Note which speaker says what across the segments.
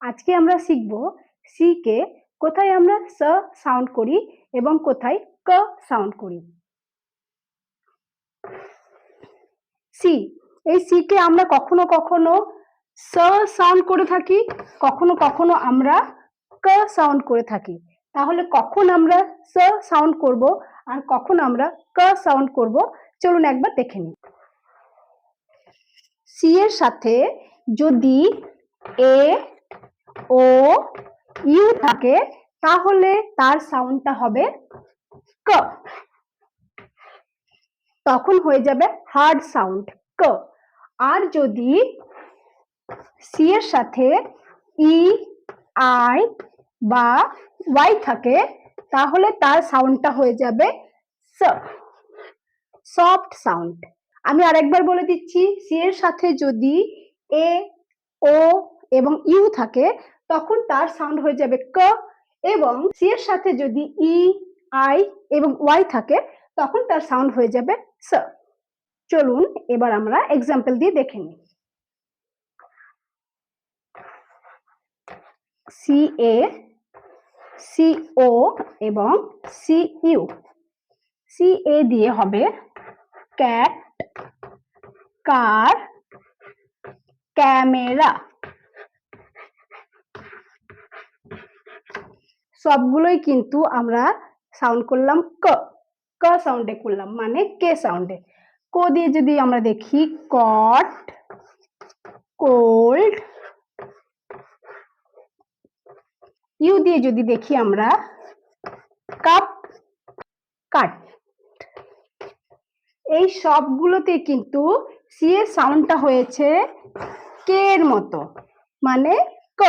Speaker 1: আজকে আমরা শিখব সি কে কোথায় আমরা স সাউন্ড করি এবং কোথায় ক সাউন্ড করি। সি, এই সি কে আমরা কখনো কখনো স সাউন্ড করে থাকি, কখনো কখনো আমরা ক সাউন্ড করে থাকি। তাহলে কখন আমরা স সাউন্ড করব আর কখন আমরা ক সাউন্ড করব, চলুন একবার দেখে নিই। সি এর সাথে যদি এ ও ইউ থাকে তাহলে তার সাউন্ডটা হবে ক, তখন হয়ে যাবে হার্ড সাউন্ড ক। আর যদি সি এর সাথে ই আই বা ওয়াই থাকে তাহলে তার সাউন্ডটা হয়ে যাবে স, সফট সাউন্ড। আমি আরেকবার বলে দিচ্ছি, সি এর সাথে যদি এ ও এবং ইউ থাকে তখন তার সাউন্ড হয়ে যাবে ক, এবং সি এর সাথে যদি ই আই এবং ওয়াই থাকে তখন তার সাউন্ড হয়ে যাবে স। চলুন এবার আমরা এক্সাম্পল দিয়ে দেখে নিই। সি এ, সি ও এবং সি ইউ। সি এ দিয়ে হবে ক্যাট, কার, ক্যামেরা। সবগুলোই কিন্তু আমরা সাউন্ড করলাম ক, ক সাউন্ডে করলাম, মানে কে সাউন্ডে। ক দিয়ে যদি আমরা দেখি কট, কোল্ড। ইউ দিয়ে যদি দেখি আমরা কাপ, কাট। এই সবগুলোতে কিন্তু সি এর সাউন্ডটা হয়েছে কে এর মতো, মানে ক।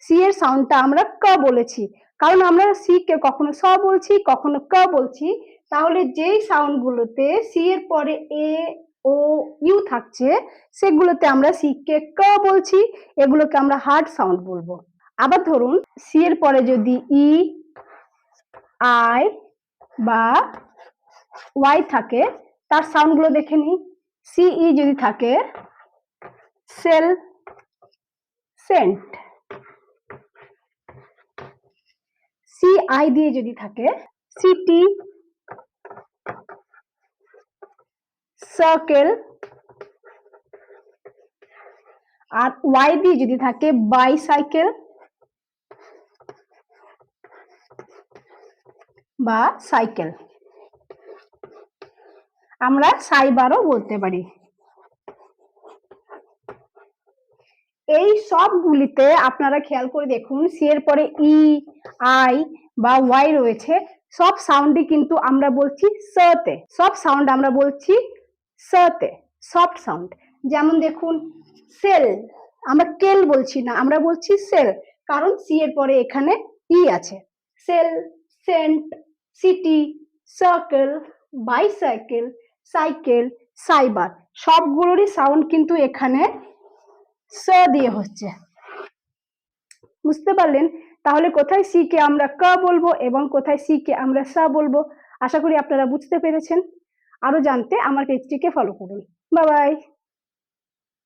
Speaker 1: সি এর সাউন্ডটা আমরা ক বলেছি, কারণ আমরা সি কে কখনো স বলছি কখনো ক বলছি। তাহলে যেই সাউন্ড গুলোতে সি এর পরে এ ও ইউ থাকছে সেগুলোতে আমরা সি কে ক বলছি, এগুলোকে আমরা হার্ড সাউন্ড বলবো। আবার ধরুন সি এর পরে যদি ই আই বা ওয়াই থাকে তার সাউন্ড গুলো দেখে নিই। সিই যদি থাকে সেল, সেন্ট। সি আই দিয়ে যদি থাকে সিটি, সার্কেল। আর ওয়াই দিয়ে যদি থাকে বাইসাইকেল বা সাইকেল, আমরা সাইবারও বলতে পারি। এই সবগুলিতে আপনারা খেয়াল করে দেখুন সি এর পরে ই আই বা ওয়াই রয়েছে, সব সাউন্ডই কিন্তু আমরা বলছি সতে, সব সাউন্ড আমরা বলছি সতে, সফট সাউন্ড। যেমন দেখুন সেল, আমরা কেল বলছি না, আমরা বলছি সেল, কারণ সি এর পরে এখানে ই আছে। Cell, cent, city, circle, bicycle, cycle, cyber, সবগুলোরই সাউন্ড কিন্তু এখানে স দিয়ে হচ্ছে। বুঝতে পারলেন? তাহলে কোথায় সি কে আমরা ক বলবো এবং কোথায় সি কে আমরা স বলবো। আশা করি আপনারা বুঝতে পেরেছেন। আরো জানতে আমার পেজটিকে ফলো করুন। Bye bye.